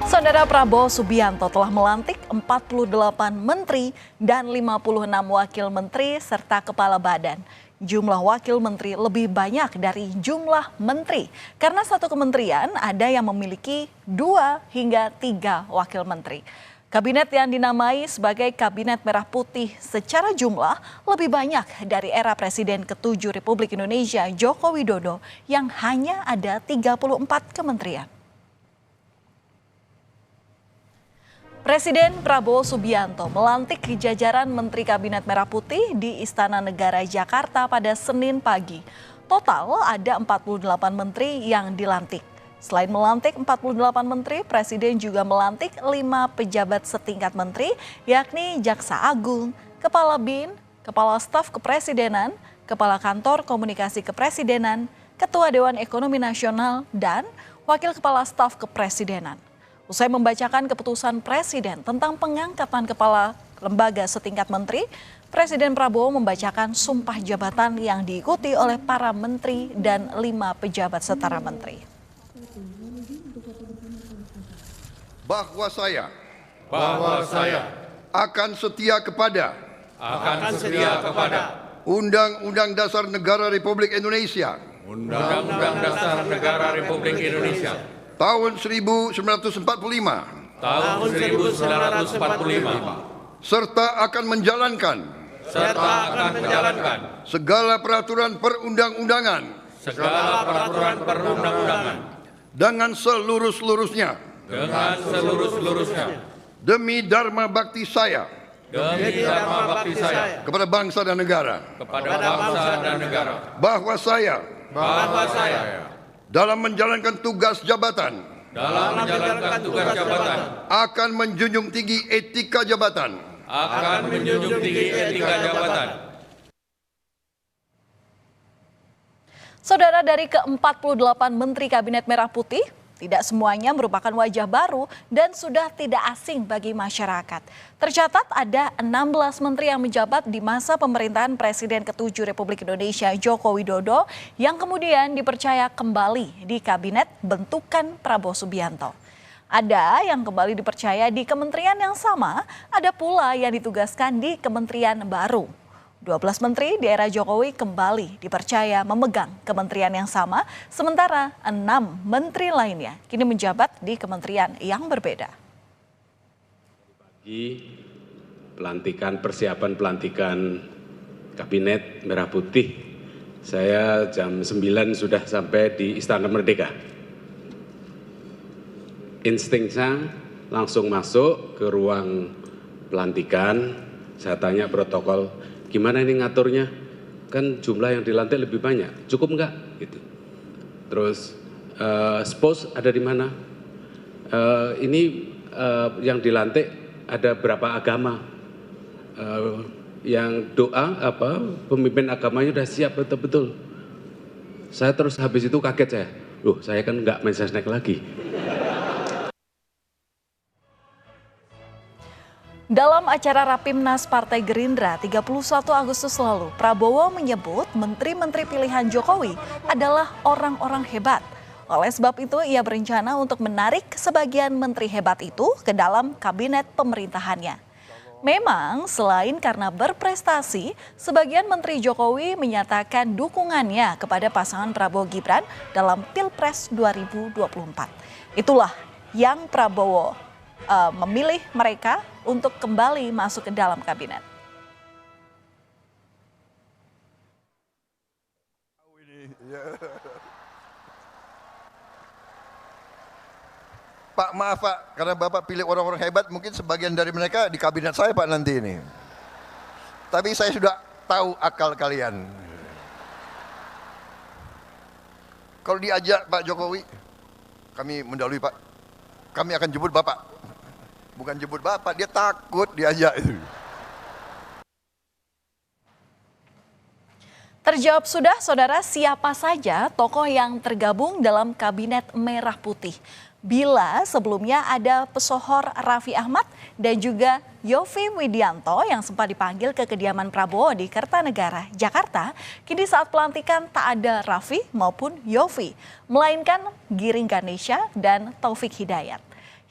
Saudara Prabowo Subianto telah melantik 48 menteri dan 56 wakil menteri serta kepala badan. Jumlah wakil menteri lebih banyak dari jumlah menteri karena satu kementerian ada yang memiliki 2 hingga 3 wakil menteri. Kabinet yang dinamai sebagai Kabinet Merah Putih secara jumlah lebih banyak dari era Presiden ke-7 Republik Indonesia Joko Widodo yang hanya ada 34 kementerian. Presiden Prabowo Subianto melantik jajaran Menteri Kabinet Merah Putih di Istana Negara Jakarta pada Senin pagi. Total ada 48 menteri yang dilantik. Selain melantik 48 menteri, Presiden juga melantik 5 pejabat setingkat menteri, yakni Jaksa Agung, Kepala BIN, Kepala Staf Kepresidenan, Kepala Kantor Komunikasi Kepresidenan, Ketua Dewan Ekonomi Nasional, dan Wakil Kepala Staf Kepresidenan. Usai membacakan keputusan Presiden tentang pengangkatan kepala lembaga setingkat menteri, Presiden Prabowo membacakan sumpah jabatan yang diikuti oleh para menteri dan 5 pejabat setara menteri. Bahwa saya akan setia kepada Undang-Undang Dasar Negara Republik Indonesia Undang-Undang Dasar Negara Republik Indonesia tahun 1945 serta akan menjalankan segala peraturan perundang-undangan dengan seluruh-seluruhnya demi dharma bakti saya kepada bangsa dan negara. Bahwa saya dalam menjalankan tugas jabatan akan menjunjung tinggi etika jabatan. Saudara, dari ke-48 Menteri Kabinet Merah Putih, tidak semuanya merupakan wajah baru dan sudah tidak asing bagi masyarakat. Tercatat ada 16 menteri yang menjabat di masa pemerintahan Presiden ke-7 Republik Indonesia Joko Widodo yang kemudian dipercaya kembali di Kabinet bentukan Prabowo Subianto. Ada yang kembali dipercaya di kementerian yang sama, ada pula yang ditugaskan di kementerian baru. 12 menteri di era Jokowi kembali dipercaya memegang kementerian yang sama, sementara 6 menteri lainnya kini menjabat di kementerian yang berbeda. Persiapan pelantikan Kabinet Merah Putih, saya jam 9 sudah sampai di Istana Merdeka. Insting saya langsung masuk ke ruang pelantikan, saya tanya protokol, gimana ini ngaturnya? Kan jumlah yang dilantik lebih banyak, cukup enggak? Gitu. Terus spos ada di mana? Yang dilantik ada berapa agama? Yang doa pemimpin agamanya sudah siap betul-betul. Saya terus habis itu kaget saya. Loh, saya kan enggak main sesnek lagi. Dalam acara Rapimnas Partai Gerindra 31 Agustus lalu, Prabowo menyebut menteri-menteri pilihan Jokowi adalah orang-orang hebat. Oleh sebab itu, ia berencana untuk menarik sebagian menteri hebat itu ke dalam kabinet pemerintahannya. Memang selain karena berprestasi, sebagian menteri Jokowi menyatakan dukungannya kepada pasangan Prabowo Gibran dalam Pilpres 2024. Itulah yang Prabowo memilih mereka untuk kembali masuk ke dalam kabinet. Pak, maaf Pak, karena Bapak pilih orang-orang hebat, mungkin sebagian dari mereka di kabinet saya Pak nanti ini. Tapi saya sudah tahu akal kalian. Kalau diajak Pak Jokowi, kami mendahului Pak, kami akan jemput Bapak. Bukan jemput Bapak, dia takut diajak itu. Terjawab sudah, saudara, siapa saja tokoh yang tergabung dalam Kabinet Merah Putih. Bila sebelumnya ada pesohor Raffi Ahmad dan juga Yovie Widianto yang sempat dipanggil ke kediaman Prabowo di Kertanegara, Jakarta, kini saat pelantikan tak ada Raffi maupun Yovie, melainkan Giring Ganesha dan Taufik Hidayat.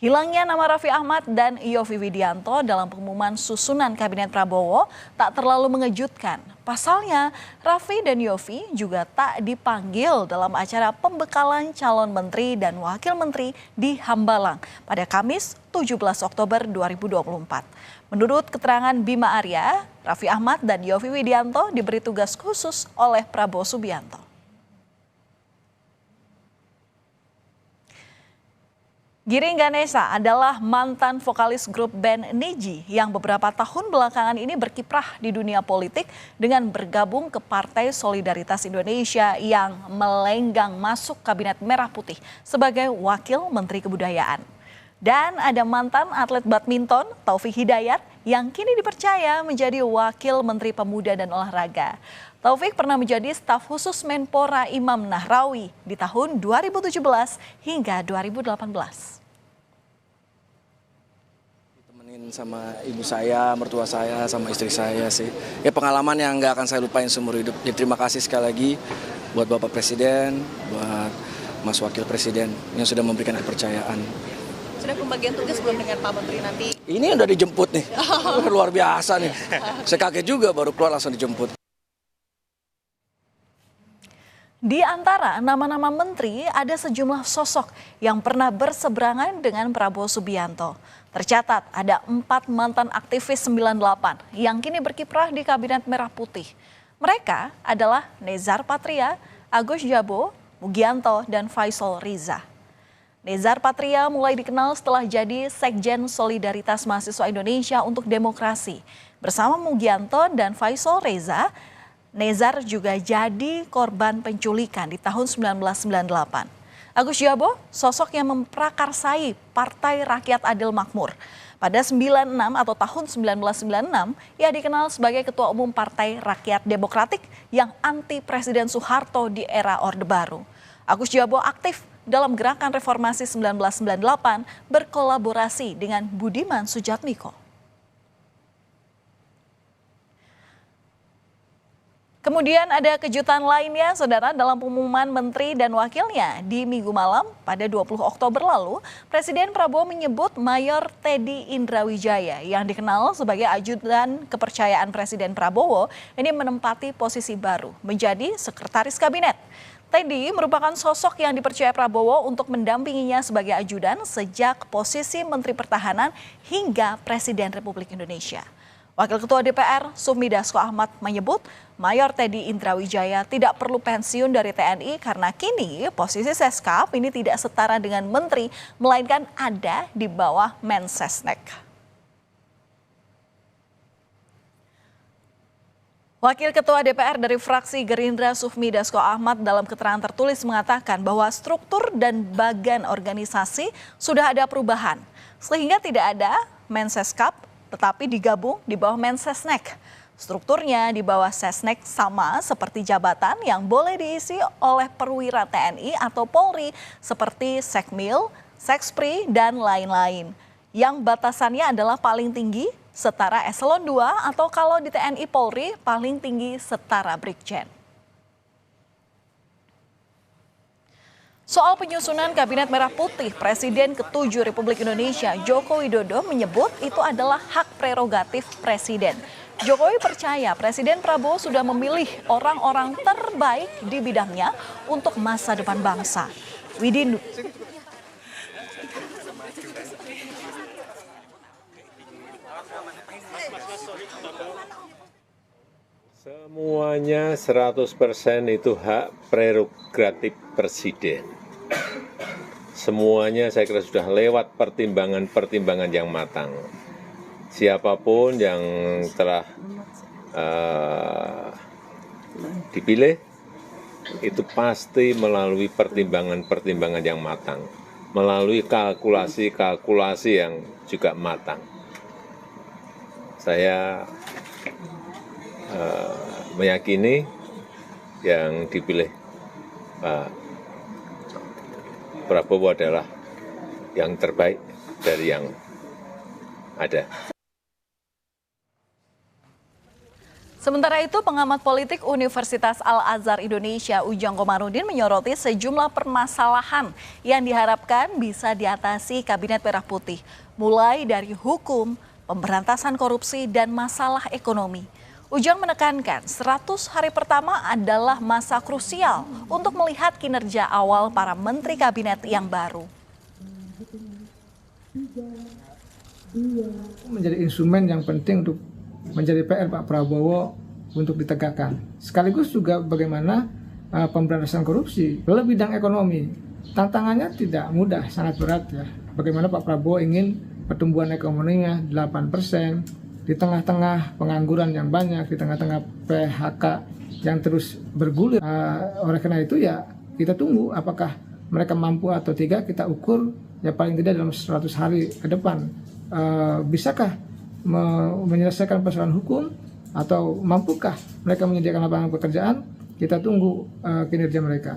Hilangnya nama Raffi Ahmad dan Yovie Widianto dalam pengumuman susunan Kabinet Prabowo tak terlalu mengejutkan. Pasalnya, Raffi dan Yovie juga tak dipanggil dalam acara pembekalan calon menteri dan wakil menteri di Hambalang pada Kamis 17 Oktober 2024. Menurut keterangan Bima Arya, Raffi Ahmad dan Yovie Widianto diberi tugas khusus oleh Prabowo Subianto. Giring Ganesa adalah mantan vokalis grup band Nidji yang beberapa tahun belakangan ini berkiprah di dunia politik dengan bergabung ke Partai Solidaritas Indonesia yang melenggang masuk Kabinet Merah Putih sebagai Wakil Menteri Kebudayaan. Dan ada mantan atlet badminton Taufik Hidayat yang kini dipercaya menjadi Wakil Menteri Pemuda dan Olahraga. Taufik pernah menjadi staf khusus Menpora Imam Nahrawi di tahun 2017 hingga 2018. Ditemenin sama ibu saya, mertua saya, sama istri saya sih. Ya pengalaman yang nggak akan saya lupain seumur hidup. Jadi terima kasih sekali lagi buat Bapak Presiden, buat Mas Wakil Presiden yang sudah memberikan kepercayaan. Sudah pembagian tugas belum dengan Pak Menteri nanti? Ini udah dijemput nih, luar biasa nih. Saya kaget juga baru keluar langsung dijemput. Di antara nama-nama menteri ada sejumlah sosok yang pernah berseberangan dengan Prabowo Subianto. Tercatat ada 4 mantan aktivis 98 yang kini berkiprah di Kabinet Merah Putih. Mereka adalah Nezar Patria, Agus Jabo, Mugianto, dan Faisal Riza. Nezar Patria mulai dikenal setelah jadi Sekjen Solidaritas Mahasiswa Indonesia untuk Demokrasi. Bersama Mugianto dan Faisal Riza, Nezar juga jadi korban penculikan di tahun 1998. Agus Jabo, sosok yang memprakarsai Partai Rakyat Adil Makmur. Pada 96 atau tahun 1996, ia dikenal sebagai Ketua Umum Partai Rakyat Demokratik yang anti Presiden Soeharto di era Orde Baru. Agus Jabo aktif dalam gerakan reformasi 1998 berkolaborasi dengan Budiman Sujatmiko. Kemudian ada kejutan lainnya, saudara, dalam pengumuman menteri dan wakilnya di Minggu malam pada 20 Oktober lalu, Presiden Prabowo menyebut Mayor Teddy Indrawijaya yang dikenal sebagai ajudan kepercayaan Presiden Prabowo ini menempati posisi baru menjadi Sekretaris Kabinet. Teddy merupakan sosok yang dipercaya Prabowo untuk mendampinginya sebagai ajudan sejak posisi Menteri Pertahanan hingga Presiden Republik Indonesia. Wakil Ketua DPR Sufmi Dasko Ahmad menyebut Mayor Teddy Indrawijaya tidak perlu pensiun dari TNI karena kini posisi Seskap ini tidak setara dengan menteri, melainkan ada di bawah Mensesnek. Wakil Ketua DPR dari fraksi Gerindra Sufmi Dasko Ahmad dalam keterangan tertulis mengatakan bahwa struktur dan bagan organisasi sudah ada perubahan, sehingga tidak ada Menseskap tetapi digabung di bawah Mensesnek. Strukturnya di bawah Sesnek sama seperti jabatan yang boleh diisi oleh perwira TNI atau Polri seperti Sekmil, Sekspri, dan lain-lain. Yang batasannya adalah paling tinggi setara eselon 2 atau kalau di TNI Polri paling tinggi setara Brigjen. Soal penyusunan Kabinet Merah Putih, Presiden ke-7 Republik Indonesia Joko Widodo menyebut itu adalah hak prerogatif Presiden. Jokowi percaya Presiden Prabowo sudah memilih orang-orang terbaik di bidangnya untuk masa depan bangsa. Widin. Semuanya 100% itu hak prerogatif Presiden. Semuanya saya kira sudah lewat pertimbangan-pertimbangan yang matang. Siapapun yang telah dipilih itu pasti melalui pertimbangan-pertimbangan yang matang, melalui kalkulasi-kalkulasi yang juga matang. Saya meyakini yang dipilih Pak Prabowo adalah yang terbaik dari yang ada. Sementara itu, pengamat politik Universitas Al-Azhar Indonesia Ujang Komarudin menyoroti sejumlah permasalahan yang diharapkan bisa diatasi Kabinet Merah Putih, mulai dari hukum, pemberantasan korupsi, dan masalah ekonomi. Ujang menekankan 100 hari pertama adalah masa krusial untuk melihat kinerja awal para menteri kabinet yang baru. Menjadi instrumen yang penting untuk menjadi PR Pak Prabowo untuk ditegakkan. Sekaligus juga bagaimana pemberantasan korupsi. Dalam bidang ekonomi, tantangannya tidak mudah, sangat berat ya. Bagaimana Pak Prabowo ingin pertumbuhan ekonominya 8%, di tengah-tengah pengangguran yang banyak, di tengah-tengah PHK yang terus bergulir. Oleh karena itu ya kita tunggu apakah mereka mampu atau tidak, kita ukur ya paling tidak dalam 100 hari ke depan. Bisakah menyelesaikan persoalan hukum atau mampukah mereka menyediakan lapangan pekerjaan? Kita tunggu kinerja mereka.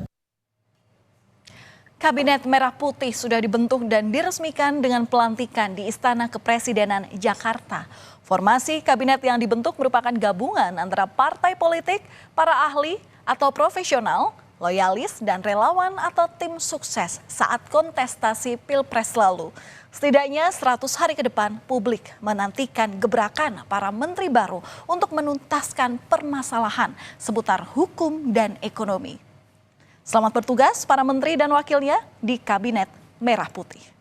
Kabinet Merah Putih sudah dibentuk dan diresmikan dengan pelantikan di Istana Kepresidenan Jakarta. Formasi kabinet yang dibentuk merupakan gabungan antara partai politik, para ahli atau profesional, loyalis, dan relawan atau tim sukses saat kontestasi Pilpres lalu. Setidaknya 100 hari ke depan, publik menantikan gebrakan para menteri baru untuk menuntaskan permasalahan seputar hukum dan ekonomi. Selamat bertugas para menteri dan wakilnya di Kabinet Merah Putih.